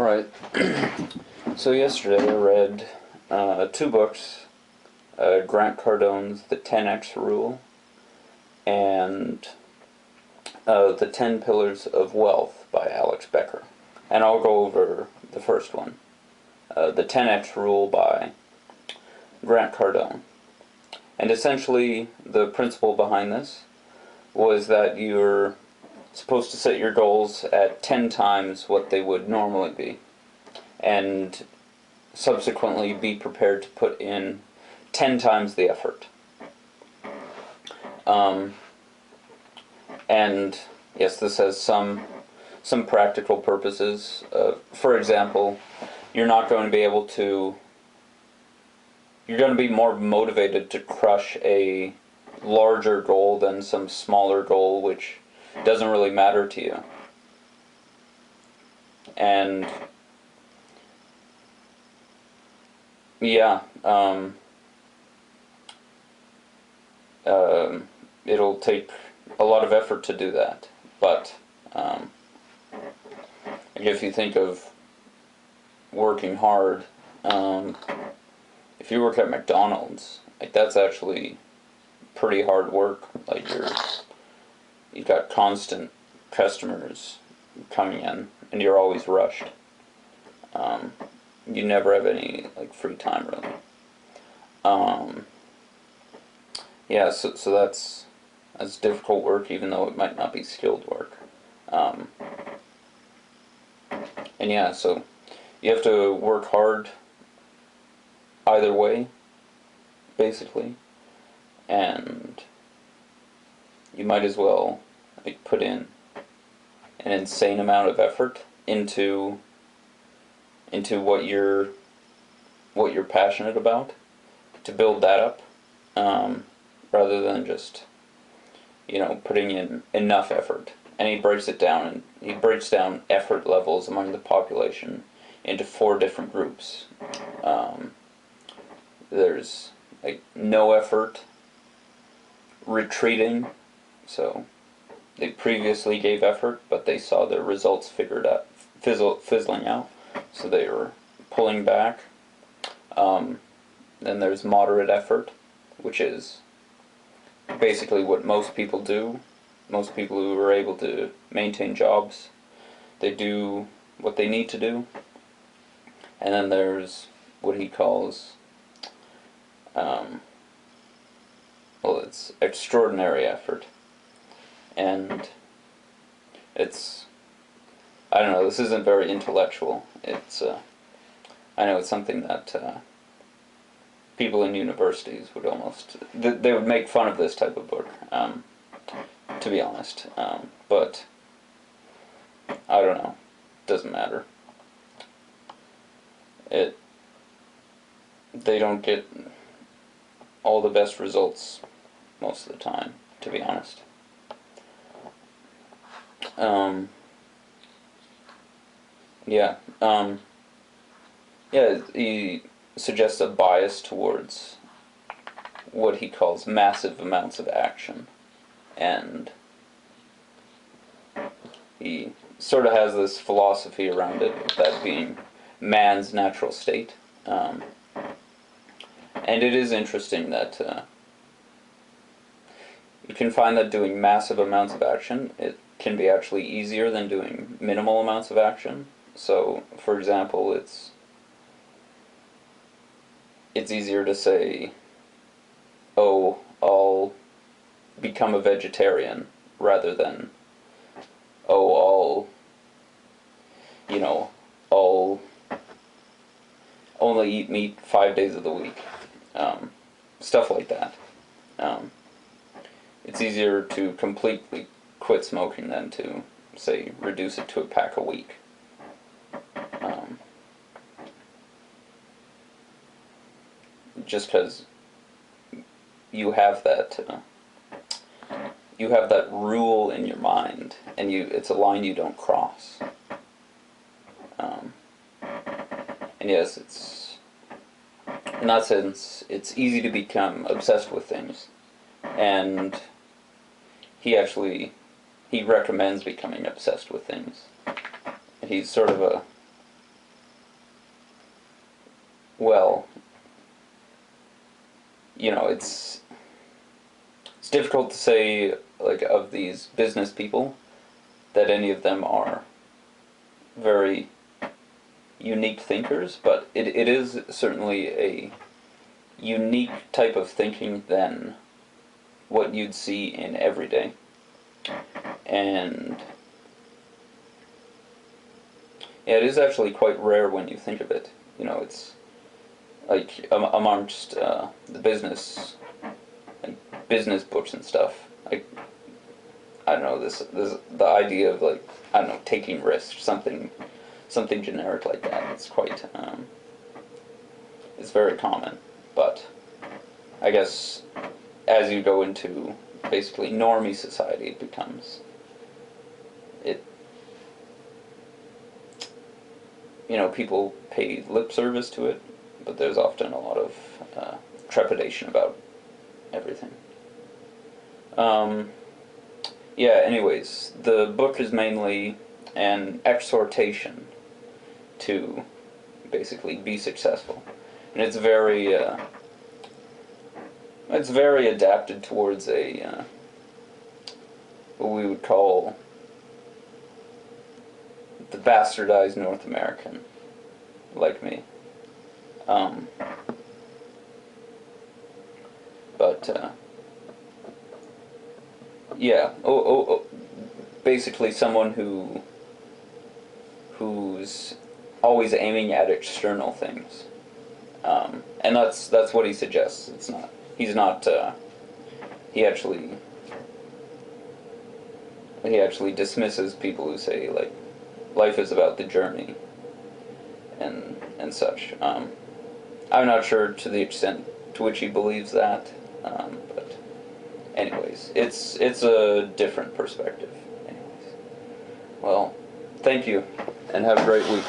Alright, so yesterday I read two books, Grant Cardone's The 10X Rule and The 10 Pillars of Wealth by Alex Becker. And I'll go over the first one, The 10X Rule by Grant Cardone. And essentially the principle behind this was that you're supposed to set your goals at 10 times what they would normally be, and subsequently be prepared to put in 10 times the effort. And yes, this has some practical purposes. For example, you're going to be more motivated to crush a larger goal than some smaller goal which doesn't really matter to you. And yeah, it'll take a lot of effort to do that, but if you think of working hard, if you work at McDonald's, like, that's actually pretty hard work. Like, you've got constant customers coming in, and you're always rushed. You never have any free time, really. Yeah, so that's difficult work, even though it might not be skilled work. And yeah, so you have to work hard either way, basically, and you might as well put in an insane amount of effort into what you're passionate about, to build that up, rather than just putting in enough effort. And he breaks down effort levels among the population into 4 different groups. There's no effort, retreating, so they previously gave effort, but they saw their results fizzling out, so they were pulling back. Then there's moderate effort, which is basically what most people do. Most people who are able to maintain jobs, they do what they need to do. And then there's what he calls, it's extraordinary effort. And it's, I don't know, this isn't very intellectual. It's, I know it's something that people in universities would they would make fun of this type of book, to be honest. But, I don't know, doesn't matter. They don't get all the best results most of the time, to be honest. He suggests a bias towards what he calls massive amounts of action, and he sort of has this philosophy around it, that being man's natural state. And it is interesting that you can find that doing massive amounts of action, it can be actually easier than doing minimal amounts of action. So, for example, it's easier to say, oh, I'll become a vegetarian, rather than, oh, I'll only eat meat 5 days of the week. Stuff like that. It's easier to completely quit smoking than to, say, reduce it to a pack a week. Just because you have that rule in your mind, and it's a line you don't cross. And yes, in that sense, it's easy to become obsessed with things, and he recommends becoming obsessed with things. He's sort of well, it's difficult to say, like, of these business people that any of them are very unique thinkers, but it is certainly a unique type of thinking than what you'd see in everyday. And yeah, it is actually quite rare when you think of it. It's like amongst the business books and stuff. I don't know, this the idea of, like, I don't know, taking risks, something generic like that. It's quite it's very common, but I guess as you go into basically normie society, it becomes it. People pay lip service to it, but there's often a lot of trepidation about everything. Yeah, anyways, the book is mainly an exhortation to basically be successful. And it's very adapted towards a what we would call the bastardized North American, like me. But yeah, basically someone who's always aiming at external things, and that's what he suggests. It's not. He's not. He actually dismisses people who say, like, life is about the journey and such. I'm not sure to the extent to which he believes that, but anyways, it's a different perspective. Anyways, well, thank you, and have a great week.